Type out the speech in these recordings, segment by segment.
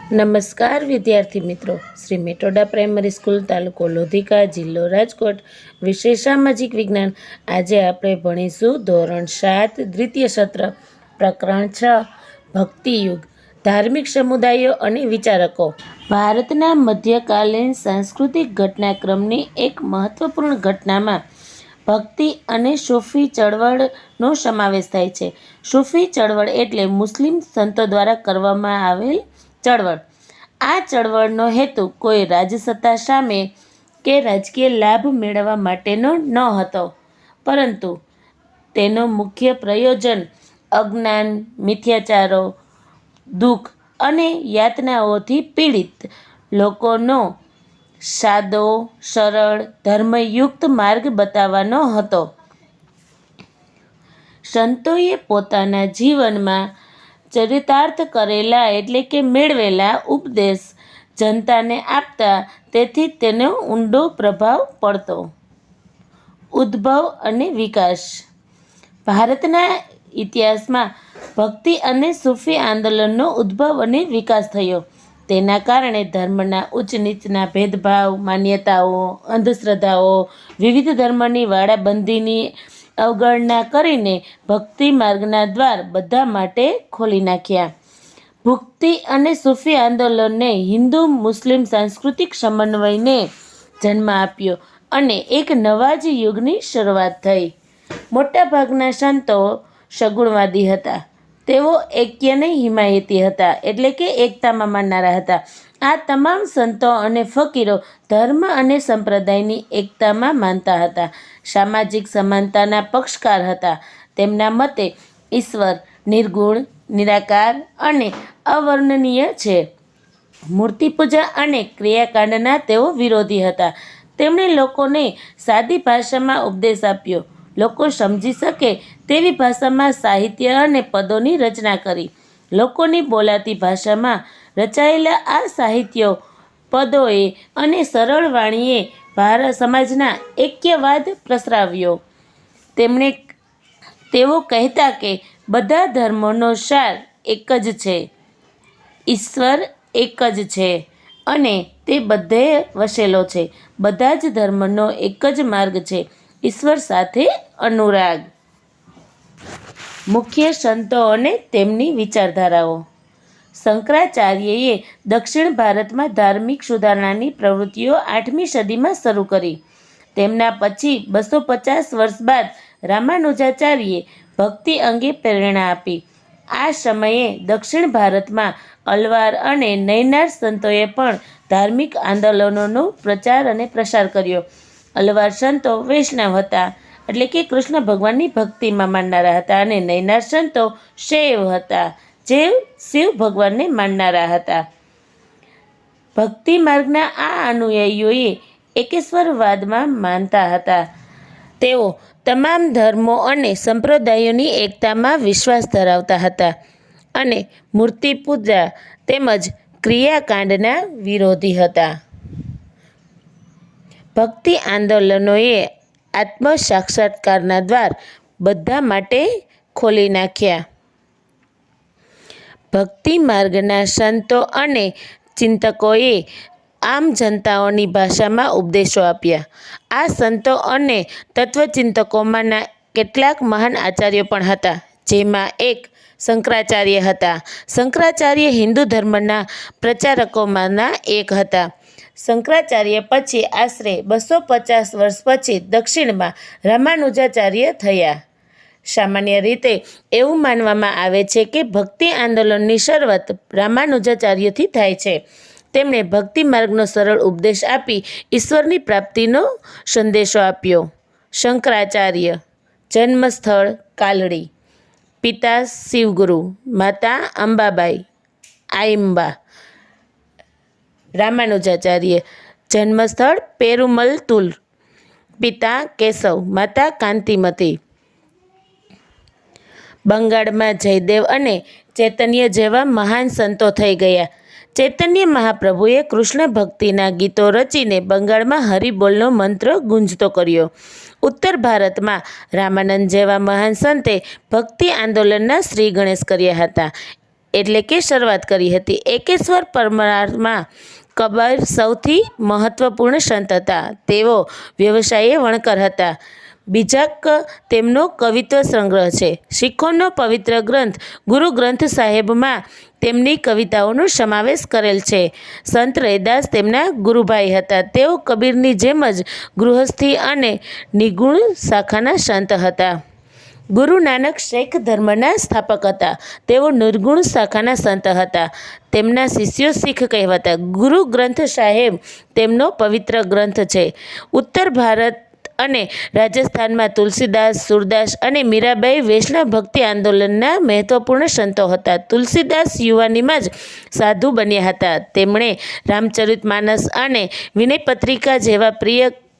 નમસ્કાર વિદ્યાર્થી મિત્રો, શ્રી મેટોડા પ્રાઇમરી સ્કૂલ, તાલુકો લોધિકા, જિલ્લો રાજકોટ, વિષય સામાજિક વિજ્ઞાન. આજે આપણે ભણીશું ધોરણ 7 દ્વિતીય સત્ર, પ્રકરણ 6, ભક્તિયુગ, ધાર્મિક સમુદાયો અને વિચારકો. ભારતના મધ્યકાલીન સાંસ્કૃતિક ઘટનાક્રમની એક મહત્વપૂર્ણ ઘટનામાં ભક્તિ અને સૂફી ચળવળનો સમાવેશ થાય છે. સૂફી ચળવળ એટલે મુસ્લિમ સંતો દ્વારા કરવામાં આવેલ ચળવળ. આ ચળવળનો હેતુ કોઈ રાજસત્તા સામે કે રાજકીય લાભ મેળવવા માટેનો ન હતો, પરંતુ તેનો મુખ્ય પ્રયોજન અજ્ઞાન, મિથ્યાચારો, દુઃખ અને યાતનાઓથી પીડિત લોકોનો સાદો, સરળ, ધર્મયુક્ત માર્ગ બતાવવાનો હતો. સંતોએ પોતાના જીવનમાં ચરિતાર્થ કરેલા એટલે કે મેળવેલા ઉપદેશ જનતાને આપતા, તેથી તેનો ઊંડો પ્રભાવ પડતો. ઉદ્ભવ અને વિકાસ. ભારતના ઇતિહાસમાં ભક્તિ અને સૂફી આંદોલનનો ઉદ્ભવ અને વિકાસ થયો. તેના કારણે ધર્મના ઉચ્ચ નીચના ભેદભાવ, માન્યતાઓ, અંધશ્રદ્ધાઓ, વિવિધ ધર્મની વાડાબંધીની અવગણના કરીને ભક્તિ માર્ગના દ્વાર બધા માટે ખોલી નાખ્યા. ભક્તિ અને સૂફી આંદોલનને હિન્દુ મુસ્લિમ સાંસ્કૃતિક સમન્વયને જન્મ આપ્યો અને એક નવા જ યુગની શરૂઆત થઈ. મોટાભાગના સંતો સગુણવાદી હતા. તેઓ ઐક્યને હિમાયતી હતા, એટલે કે એકતામાં માનનારા હતા. આ તમામ સંતો અને ફકીરો ધર્મ અને સંપ્રદાયની એકતામાં માનતા હતા. સામાજિક સમાનતાના પક્ષકાર હતા. તેમના મતે ઈશ્વર નિર્ગુણ, નિરાકાર અને અવર્ણનીય છે. મૂર્તિ પૂજા અને ક્રિયાકાંડના તેઓ વિરોધી હતા. તેમણે લોકોને સાદી ભાષામાં ઉપદેશ આપ્યો. લોકો સમજી શકે તેવી ભાષામાં સાહિત્ય અને પદોની રચના કરી. લોકોની બોલાતી ભાષામાં રચાયેલા આ સાહિત્યો, પદોએ અને સરળ વાણીએ ભારત સમાજના ઐક્યવાદ પ્રસરાવ્યો. તેઓ કહેતા કે બધા ધર્મોનો સાર એક જ છે, ઈશ્વર એક જ છે અને તે બધે વસેલો છે. બધા જ ધર્મનો એક જ માર્ગ છે, ઈશ્વર સાથે અનુરાગ. મુખ્ય સંતો અને તેમની વિચારધારાઓ. શંકરાચાર્યએ દક્ષિણ ભારતમાં ધાર્મિક સુધારણાની પ્રવૃત્તિઓ 8મી સદીમાં શરૂ કરી. તેમના પછી 250 વર્ષ બાદ રામાનુજાચાર્યે ભક્તિ અંગે પ્રેરણા આપી. આ સમયે દક્ષિણ ભારતમાં અલવાર અને નૈનાર સંતોએ પણ ધાર્મિક આંદોલનોનો પ્રચાર અને પ્રસાર કર્યો. અલવાર સંતો વૈષ્ણવ હતા, એટલે કે કૃષ્ણ ભગવાનની ભક્તિમાં માનનારા હતા, અને નૈનાર સંતો શૈવ હતા, જે શિવ ભગવાનને માનનારા હતા. ભક્તિ માર્ગના આ અનુયાયીઓએ એકેશ્વરવાદમાં માનતા હતા. તેઓ તમામ ધર્મો અને સંપ્રદાયોની એકતામાં વિશ્વાસ ધરાવતા હતા અને મૂર્તિ પૂજા તેમજ ક્રિયાકાંડના વિરોધી હતા. ભક્તિ આંદોલનોએ આત્મ સાક્ષાત્કારના દ્વાર બધા માટે ખોલી નાખ્યા. ભક્તિ માર્ગના સંતો અને ચિંતકોએ આમ જનતાઓની ભાષામાં ઉપદેશો આપ્યા. આ સંતો અને તત્વચિંતકોમાંના કેટલાક મહાન આચાર્યો પણ હતા, જેમાં એક શંકરાચાર્ય હતા. શંકરાચાર્ય હિન્દુ ધર્મના પ્રચારકોમાંના એક હતા. શંકરાચાર્ય પછી આશરે 250 વર્ષ પછી દક્ષિણમાં રામાનુજાચાર્ય થયા. સામાન્ય રીતે એવું માનવામાં આવે છે કે ભક્તિ આંદોલનની શરૂઆત રામાનુજાચાર્યથી થાય છે. તેમણે ભક્તિ માર્ગનો સરળ ઉપદેશ આપી ઈશ્વરની પ્રાપ્તિનો સંદેશો આપ્યો. શંકરાચાર્ય. જન્મસ્થળ કાલડી. પિતા શિવગુરુ, માતા અંબાબાઈ આઈમ્બા. રામાનુજાચાર્ય. જન્મસ્થળ પેરુમલતુર. પિતા કેશવ, માતા કાંતિમતી. બંગાળમાં જયદેવ અને ચૈતન્ય જેવા મહાન સંતો થઈ ગયા. ચૈતન્ય મહાપ્રભુએ કૃષ્ણ ભક્તિના ગીતો રચીને બંગાળમાં હરિબોલનો મંત્ર ગુંજતો કર્યો. ઉત્તર ભારતમાં રામાનંદ જેવા મહાન સંતે ભક્તિ આંદોલનના શ્રી ગણેશ કર્યા હતા. એટલે કે શરૂઆત કરી હતી. એકેશ્વર પરમારમાં કબીર સૌથી મહત્વપૂર્ણ સંત હતા. તેઓ વ્યવસાયે વણકર હતા. બીજાક તેમનો કવિત્વ સંગ્રહ છે. શીખોનો પવિત્ર ગ્રંથ ગુરુ ગ્રંથ સાહેબમાં તેમની કવિતાઓનો સમાવેશ કરેલ છે. સંત રૈદાસ તેમના ગુરુભાઈ હતા. તેઓ કબીરની જેમ જ ગૃહસ્થી અને નિગુણ શાખાના સંત હતા. ગુરુ નાનક શીખ ધર્મના સ્થાપક હતા. તેઓ નિર્ગુણ શાખાના સંત હતા. તેમના શિષ્યો શીખ કહેવાતા. ગુરુ ગ્રંથ સાહેબ તેમનો પવિત્ર ગ્રંથ છે. ઉત્તર ભારત અને રાજસ્થાનમાં તુલસીદાસ, સુરદાસ અને મીરાબાઈ વૈષ્ણવ ભક્તિ આંદોલનના મહત્વપૂર્ણ સંતો હતા. તુલસીદાસ યુવાનીમાં જ સાધુ બન્યા હતા. તેમણે રામચરિતમાનસ અને વિનયપત્રિકા જેવા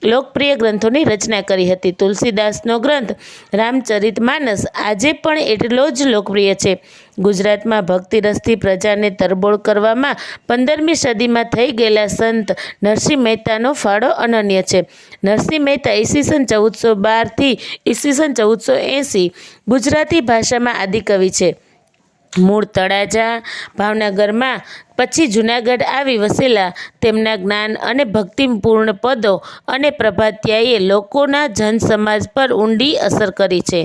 લોકપ્રિય ગ્રંથોની રચના કરી હતી. તુલસીદાસનો ગ્રંથ રામચરિતમાનસ આજે પણ એટલો જ લોકપ્રિય છે. ગુજરાતમાં ભક્તિરસથી પ્રજાને તરબોળ કરવામાં 15મી સદીમાં થઈ ગયેલા સંત નરસિંહ મહેતાનો ફાળો અનન્ય છે. નરસિંહ મહેતા ઈસવીસન 1412 ઈસવીસન 1480 ગુજરાતી ભાષામાં આદિકવિ છે. મૂળ તળાજા ભાવનગરમાં પછી જૂનાગઢ આવી વસેલા. તેમના જ્ઞાન અને ભક્તિપૂર્ણ પદો અને પ્રભાતિયાએ લોકોના જનસમાજ પર ઊંડી અસર કરી છે.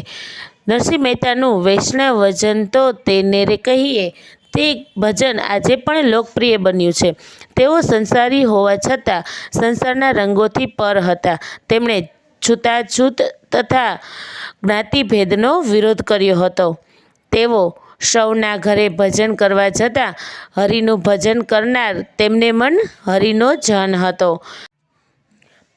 નરસિંહ મહેતાનું વૈષ્ણવ ભજન તો તેને રે કહીએ તે ભજન આજે પણ લોકપ્રિય બન્યું છે. તેઓ સંસારી હોવા છતાં સંસારના રંગોથી પર હતા. તેમણે છૂતાછૂત તથા જ્ઞાતિભેદનો વિરોધ કર્યો હતો. તેઓ સૌના ઘરે ભજન કરવા જતાં હરિનું ભજન કરનાર તેમને મન હરિનો જન હતો.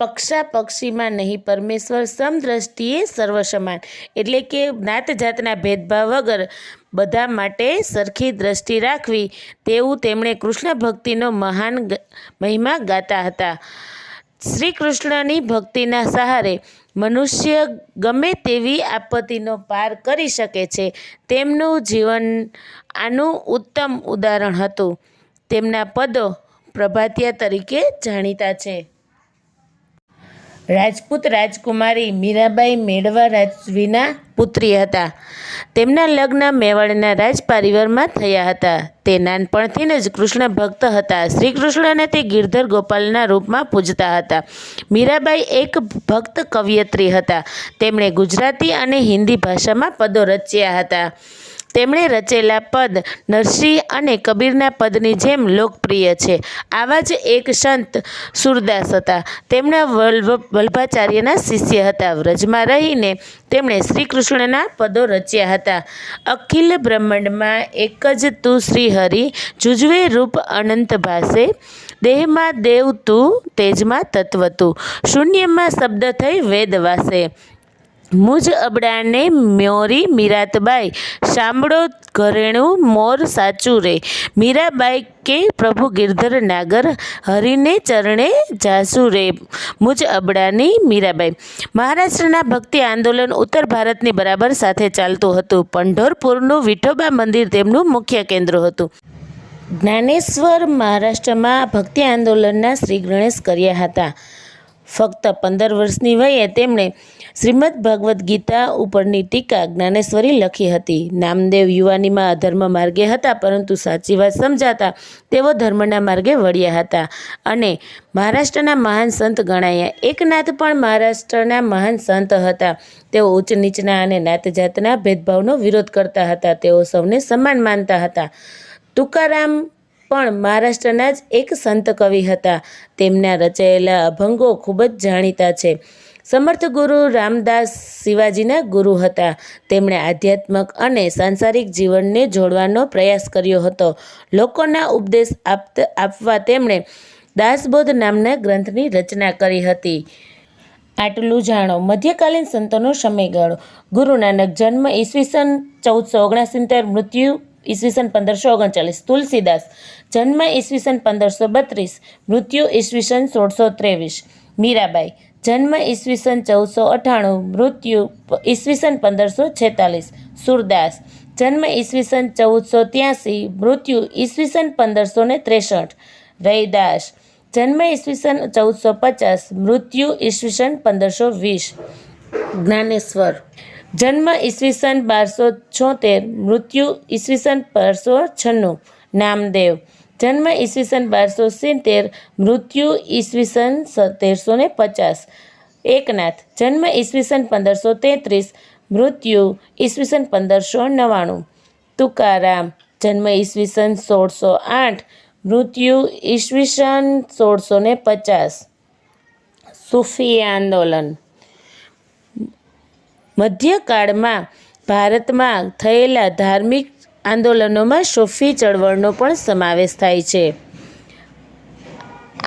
પક્ષાપક્ષીમાં નહીં પરમેશ્વર સમદ્રષ્ટિએ સર્વ સમાન. એટલે કે જ્ઞાત જાતના ભેદભાવ વગર બધા માટે સરખી દ્રષ્ટિ રાખવી. તેવું તેમણે કૃષ્ણ ભક્તિનો મહાન મહિમા ગાતા હતા. શ્રી કૃષ્ણની ભક્તિના સહારે મનુષ્ય ગમે તેવી આપત્તિનો પાર કરી શકે છે. તેમનું જીવન આનું ઉત્તમ ઉદાહરણ હતું. તેમના પદો પ્રભાતિયા તરીકે જાણીતા છે. રાજપૂત રાજકુમારી મીરાબાઈ મેળવા રાજવીના પુત્રી હતા. તેમના લગ્ન મેવાડના રાજપરિવારમાં થયા હતા. તે નાનપણથી જ કૃષ્ણ ભક્ત હતા. શ્રી કૃષ્ણને તે ગિરધર ગોપાલના રૂપમાં પૂજતા હતા. મીરાબાઈ એક ભક્ત કવયત્રી હતા. તેમણે ગુજરાતી અને હિન્દી ભાષામાં પદો રચ્યા હતા. તેમણે રચેલા પદ નરસિંહ અને કબીરના પદની જેમ લોકપ્રિય છે. આવા જ એક સંત સુરદાસ હતા. તેમના વલ્ભાચાર્યના શિષ્ય હતા. વ્રજમાં રહીને તેમણે શ્રી કૃષ્ણના પદો રચ્યા હતા. અખિલ બ્રહ્માંડમાં એક જ તું શ્રી હરિ, જુજવે રૂપ અનંત ભાસે. દેહમાં દેવ તું, તેજમાં તત્વ તું, શૂન્યમાં શબ્દ થઈ વેદ વાસે. મુજ અબડાને મ્યોરી મીરાતબાઈ, સાંભળો ઘરેણું મોર સાચું રે. મીરાબાઈ કે પ્રભુ ગિરધર નાગર, હરિને ચરણે જાસુ રે. મુજ અબડાની મીરાબાઈ. મહારાષ્ટ્રના ભક્તિ આંદોલન ઉત્તર ભારતની બરાબર સાથે ચાલતું હતું. પંઢરપુરનું વિઠોબા મંદિર તેમનું મુખ્ય કેન્દ્ર હતું. જ્ઞાનેશ્વર મહારાષ્ટ્રમાં ભક્તિ આંદોલનના શ્રી ગણેશ કર્યા હતા. ફક્ત 15 વર્ષની વયે તેમણે શ્રીમદ ભગવદ્ ગીતા ઉપરની ટીકા જ્ઞાનેશ્વરી લખી હતી. નામદેવ યુવાનીમાં અધર્મ માર્ગે હતા, પરંતુ સાચી વાત સમજાતા તેઓ ધર્મના માર્ગે વળ્યા હતા અને મહારાષ્ટ્રના મહાન સંત ગણાયા. એકનાથ પણ મહારાષ્ટ્રના મહાન સંત હતા. તેઓ ઉચ્ચ નીચના અને નાત જાતના ભેદભાવનો વિરોધ કરતા હતા. તેઓ સૌને સમાન માનતા હતા. તુકારામ પણ મહારાષ્ટ્રના જ એક સંત કવિ હતા. તેમના રચાયેલા અભંગો ખૂબ જ જાણીતા છે. સમર્થ ગુરુ રામદાસ શિવાજીના ગુરુ હતા. તેમણે આધ્યાત્મક અને સાંસારિક જીવનને જોડવાનો પ્રયાસ કર્યો હતો. લોકોના ઉપદેશ આપવા તેમણે દાસબોધ નામના ગ્રંથની રચના કરી હતી. આટલું જાણો. મધ્યકાલીન સંતોનો સમયગાળો. ગુરુ નાનક જન્મ ઈસવીસન 1469, મૃત્યુ ઈસવીસન 1539. તુલસીદાસ જન્મ ઈસવીસન 1532, મૃત્યુ ઈસવીસન 1623. મીરાબાઈ જન્મ ઈસવીસન 1498, મૃત્યુ ઈસવીસન 1546. સુરદાસ જન્મ ઈસવીસન 1483, મૃત્યુ ઈસવીસન 1563. રૈદાસ જન્મ ઈસવીસન 1450, મૃત્યુ ઈસવીસન 1520. જ્ઞાનેશ્વર જન્મ ઈસવીસન 1276, મૃત્યુ ઈસવીસન 1296. નામદેવ. જન્મ ઈસવીસન 1270, મૃત્યુ ઈસવીસન 1350. એકનાથ. જન્મ ઈસવીસન 1533, મૃત્યુ ઈસવીસન 1599. તુકારામ. જન્મ ઈસવીસન 1608, મૃત્યુ ઈસવીસન 1650. સૂફી આંદોલન. મધ્યકાળમાં ભારતમાં થયેલા ધાર્મિક આંદોલનોમાં સૂફી ચળવળનો પણ સમાવેશ થાય છે.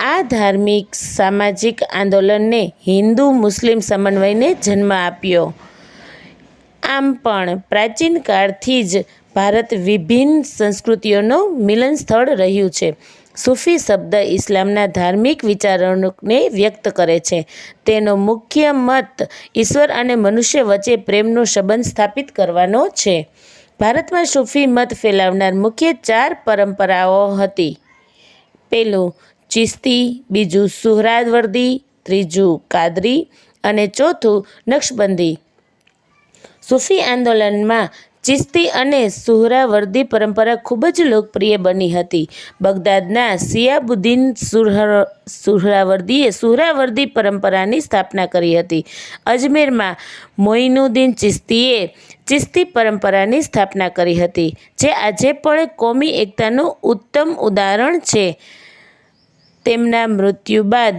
આ ધાર્મિક સામાજિક આંદોલનને હિન્દુ મુસ્લિમ સમન્વયને જન્મ આપ્યો. આમ પણ પ્રાચીન કાળથી જ ભારત વિભિન્ન સંસ્કૃતિઓનો મિલન સ્થળ રહ્યું છે. સૂફી શબ્દ ઇસ્લામના ધાર્મિક વિચારોને વ્યક્ત કરે છે. તેનો મુખ્ય મત ઈશ્વર અને મનુષ્ય વચ્ચે પ્રેમનો સંબંધ સ્થાપિત કરવાનો છે. ભારતમાં સૂફી મત ફેલાવનાર મુખ્ય 4 પરંપરાઓ હતી. પહેલું ચિશ્તી, બીજું સુહરાવર્દી, ત્રીજું કાદરી અને ચોથું નક્શબંધી. સૂફી આંદોલનમાં ચિશ્તી અને સુહરાવર્દી પરંપરા ખૂબ જ લોકપ્રિય બની હતી. બગદાદના શિયાબુદ્દીન સુહરાવર્દી પરંપરાની સ્થાપના કરી હતી. અજમેરમાં મોઇનુદ્દીન ચિશ્તીએ ચિશ્તી પરંપરાની સ્થાપના કરી હતી, જે આજે પણ કોમી એકતાનું ઉત્તમ ઉદાહરણ છે. તેમના મૃત્યુ બાદ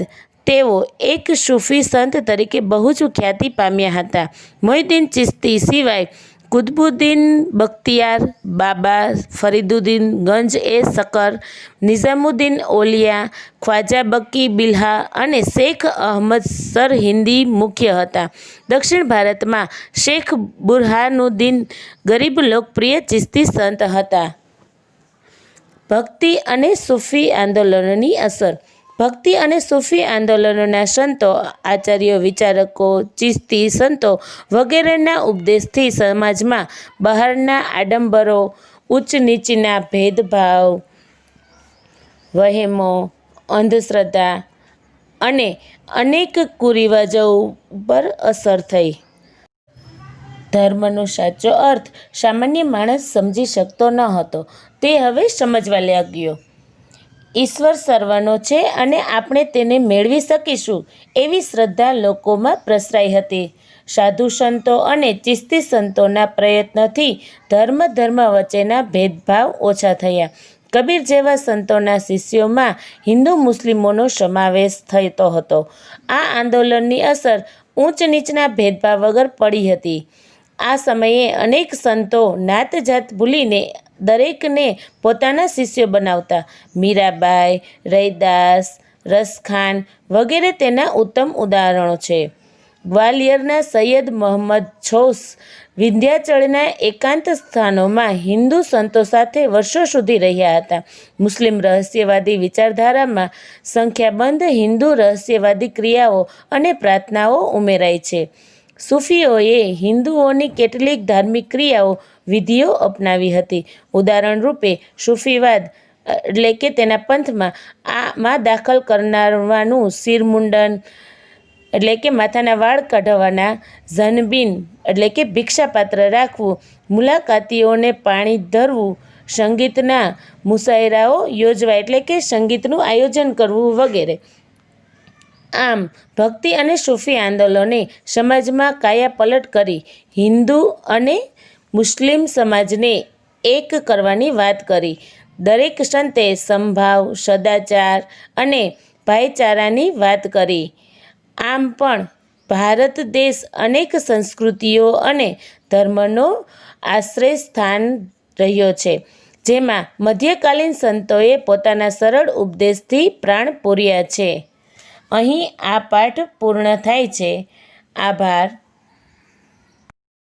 તેઓ એક સૂફી સંત તરીકે બહુ જ ખ્યાતિ પામ્યા હતા. મોઇનુદ્દીન ચિશ્તી સિવાય કુતુબુદ્દીન બખ્તિયાર, બાબા ફરીદુદ્દીન ગંજ-એ-શકર, નિઝામુદ્દીન ઔલિયા, ખ્વાજા બકી બિલ્હા અને શેખ અહમદ સરહિંદી મુખ્ય હતા. દક્ષિણ ભારતમાં શેખ બુરહાનુદ્દીન ગરીબ લોકપ્રિય ચિશ્તી સંત હતા. ભક્તિ અને સૂફી આંદોલનોની અસર. ભક્તિ અને સૂફી આંદોલનોના સંતો, આચાર્યો, વિચારકો, ચિશ્તી સંતો વગેરેના ઉપદેશથી સમાજમાં બહારના આડંબરો, ઊંચ નીચના ભેદભાવ, વહેમો, અંધશ્રદ્ધા અને અનેક કુરિવાજો ઉપર અસર થઈ. ધર્મનો સાચો અર્થ સામાન્ય માણસ સમજી શકતો ન હતો, તે હવે સમજવા લાગ્યો. ઈશ્વર સર્વનો છે અને આપણે તેને મેળવી શકીશું, એવી શ્રદ્ધા લોકોમાં પ્રસરાઈ હતી. સાધુ સંતો અને ચિશ્તી સંતોના પ્રયત્નથી ધર્મ વચ્ચેના ભેદભાવ ઓછા થયા. કબીર જેવા સંતોના શિષ્યોમાં હિન્દુ મુસ્લિમોનો સમાવેશ થતો હતો. આ આંદોલનની અસર ઊંચ નીચના ભેદભાવ વગર પડી હતી. આ સમયે અનેક સંતો નાત જાત ભૂલીને દરેકને પોતાના શિષ્ય બનાવતા. મીરાબાઈ, રૈદાસ, રસખાન વગેરે તેના ઉત્તમ ઉદાહરણો છે. ગ્વાલિયરના સૈયદ મોહમ્મદ છૌસ વિંધ્યાચળના એકાંત સ્થાનોમાં હિન્દુ સંતો સાથે વર્ષો સુધી રહ્યા હતા. મુસ્લિમ રહસ્યવાદી વિચારધારામાં સંખ્યાબંધ હિન્દુ રહસ્યવાદી ક્રિયાઓ અને પ્રાર્થનાઓ ઉમેરાઈ છે. સૂફીઓએ હિન્દુઓની કેટલીક ધાર્મિક ક્રિયાઓ, વિધિઓ અપનાવી હતી. ઉદાહરણ રૂપે સૂફીવાદ એટલે કે તેના પંથમાં દાખલ કરનારવાનું શિરમુંડન એટલે કે માથાના વાળ કાઢવાના, ઝનબીન એટલે કે ભિક્ષાપાત્ર રાખવું, મુલાકાતીઓને પાણી ધરવું, સંગીતના મુશાયરાઓ યોજવા એટલે કે સંગીતનું આયોજન કરવું વગેરે. આમ ભક્તિ અને સૂફી આંદોલને સમાજમાં કાયાપલટ કરી હિન્દુ અને મુસ્લિમ સમાજને એક કરવાની વાત કરી. દરેક સંતે સમભાવ, સદાચાર અને ભાઈચારાની વાત કરી. આમ પણ ભારત દેશ અનેક સંસ્કૃતિઓ અને ધર્મનો આશ્રય સ્થાન રહ્યો છે, જેમાં મધ્યકાલીન સંતોએ પોતાના સરળ ઉપદેશથી પ્રાણ પૂર્યા છે. અહીં આ પાઠ પૂર્ણ થાય છે. આભાર.